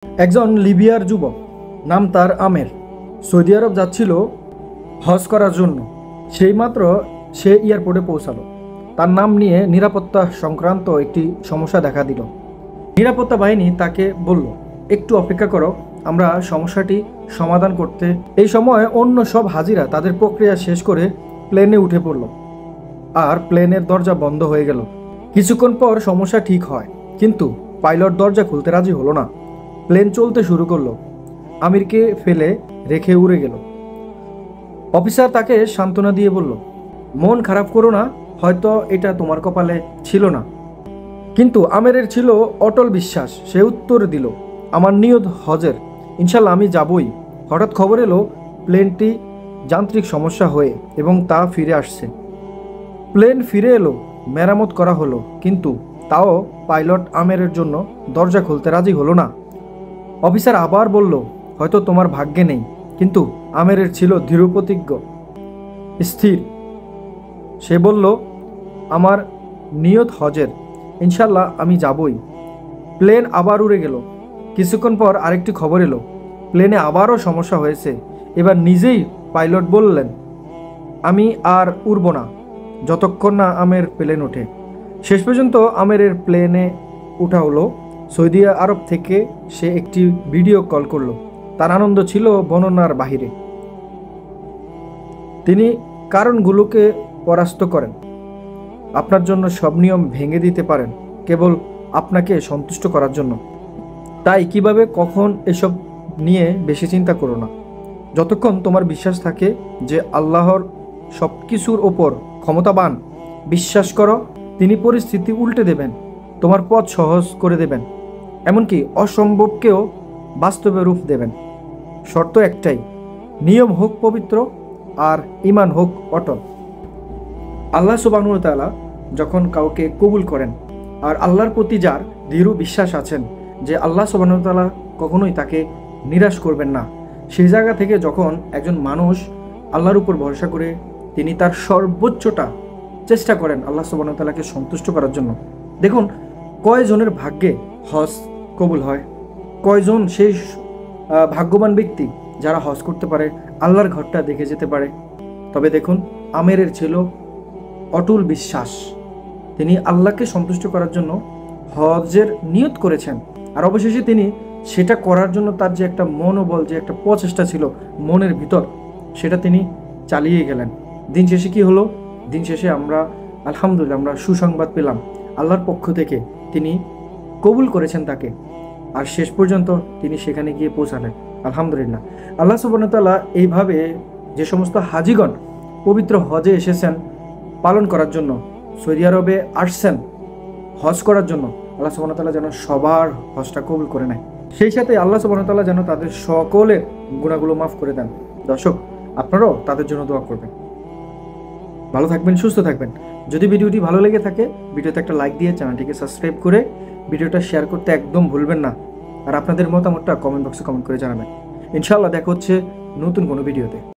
একজন লিবিয়ার যুবক, নাম তার আমের, সৌদি আরব যাচ্ছিল হজ করার জন্য। সেইমাত্র সে এয়ারপোর্টে পৌঁছালো। তার নাম নিয়ে নিরাপত্তা সংক্রান্ত একটি সমস্যা দেখা দিল। নিরাপত্তা বাহিনী তাকে বলল, একটু অপেক্ষা করো, আমরা সমস্যাটি সমাধান করতে। এই সময় অন্য সব হাজিরা তাদের প্রক্রিয়া শেষ করে প্লেনে উঠে পড়ল, আর প্লেনের দরজা বন্ধ হয়ে গেল। কিছুক্ষণ পর সমস্যা ঠিক হয়, কিন্তু পাইলট দরজা খুলতে রাজি হলো না। প্লেন চলতে শুরু করলো। আমিরকে ফেলে রেখে উড়ে গেল। অফিসার তাকে সান্ত্বনা দিয়ে বলল, মন খারাপ করো না, হয়তো এটা তোমার কপালে ছিল না। কিন্তু আমেরের ছিল অটল বিশ্বাস। সে উত্তর দিল, আমার নিয়ত হজের, ইনশাল্লাহ আমি যাবই। হঠাৎ খবর এলো প্লেনটি যান্ত্রিক সমস্যা হয়ে এবং তা ফিরে আসছে। প্লেন ফিরে এলো, মেরামত করা হলো, কিন্তু তাও পাইলট আমেরের জন্য দরজা খুলতে রাজি হলো না। অফিসার আবার বলল, হয়তো তোমার ভাগ্যে নেই। কিন্তু আমেরের ছিল দৃঢ়প্রতিজ্ঞ, স্থির। সে বলল, আমার নিয়ত হজের, ইনশাল্লাহ আমি যাবই। প্লেন আবার উড়ে গেল। কিছুক্ষণ পর আরেকটি খবর এলো, প্লেনে আবারও সমস্যা হয়েছে। এবার নিজেই পাইলট বললেন, আমি আর উড়ব না যতক্ষণ না আমের প্লেন ওঠে। শেষ পর্যন্ত আমেরের প্লেনে ওঠা হলো। সৌদি আরব থেকে সে একটি ভিডিও কল করলো। তার আনন্দ ছিল বর্ণনার বাহিরে। তিনি কারণগুলোকে পরাস্ত করেন, আপনার জন্য সব নিয়ম ভেঙে দিতে পারেন কেবল আপনাকে সন্তুষ্ট করার জন্য। তাই কিভাবে কখন এসব নিয়ে বেশি চিন্তা করো না। যতক্ষণ তোমার বিশ্বাস থাকে যে আল্লাহর সব কিছুর ওপর ক্ষমতাবান, বিশ্বাস করো তিনি পরিস্থিতি উল্টে দেবেন, তোমার পথ সহজ করে দেবেন, এমনকি অসম্ভবকেও বাস্তবে রূপ দেবেন। শর্ত একটাই, নিয়ম হোক পবিত্র আর ঈমান হোক অটল। আল্লাহ সুবহানাহু ওয়া তাআলা যখন কাউকে কবুল করেন, আর আল্লাহর প্রতি যার দৃঢ় বিশ্বাস আছেন যে আল্লাহ সুবহানাহু ওয়া তাআলা কখনোই তাকে নিরাশ করবেন না, সেই জায়গা থেকে যখন একজন মানুষ আল্লাহর উপর ভরসা করে তিনি তার সর্বোচ্চটা চেষ্টা করেন আল্লাহ সুবহানাহু ওয়া তাআলাকে সন্তুষ্ট করার জন্য, দেখুন কয়জনের ভাগ্যে হজ কবুল হয়, কয়জন সেই ভাগ্যবান ব্যক্তি যারা হজ করতে পারে, আল্লাহর ঘরটা দেখে যেতে পারে। তবে দেখুন আমেরের ছিল অটল বিশ্বাস। তিনি আল্লাহকে সন্তুষ্ট করার জন্য হজের নিয়ত করেছেন, আর অবশেষে তিনি সেটা করার জন্য তার যে একটা মনোবল, যে একটা প্রচেষ্টা ছিল মনের ভিতর, সেটা তিনি চালিয়ে গেলেন। দিন শেষে কি হলো? দিন শেষে আমরা আলহামদুলিল্লাহ আমরা সুসংবাদ পেলাম, আল্লাহর পক্ষ থেকে তিনি কবুল করেছেন তাকে, আর শেষ পর্যন্ত তিনি সেখানে গিয়ে পৌঁছালেন। আলহামদুলিল্লাহ। আল্লাহ সুবহানাহু ওয়া তাআলা এইভাবে যে সমস্ত হাজিগণ পবিত্র হজে এসেছেন পালন করার জন্য, সৌদি আরবে আসছেন হজ করার জন্য, আল্লাহ সুবহানাহু ওয়া তাআলা যেন সবার হজটা কবুল করে নেয়। সেই সাথে আল্লাহ সুবহানাহু ওয়া তাআলা যেন তাদের সকলের গুনাহগুলো মাফ করে দেন। দর্শক, আপনারাও তাদের জন্য দোয়া করবেন। ভালো থাকবেন, সুস্থ থাকবেন। যদি ভিডিওটি ভালো লেগে থাকে, ভিডিওতে একটা লাইক দিয়ে চ্যানেলটিকে সাবস্ক্রাইব করে ভিডিওটা শেয়ার করতে একদম ভুলবেন না। আর আপনাদের মতামতটা কমেন্ট বক্সে কমেন্ট করে জানাবেন। ইনশাআল্লাহ দেখা হচ্ছে নতুন কোনো ভিডিওতে।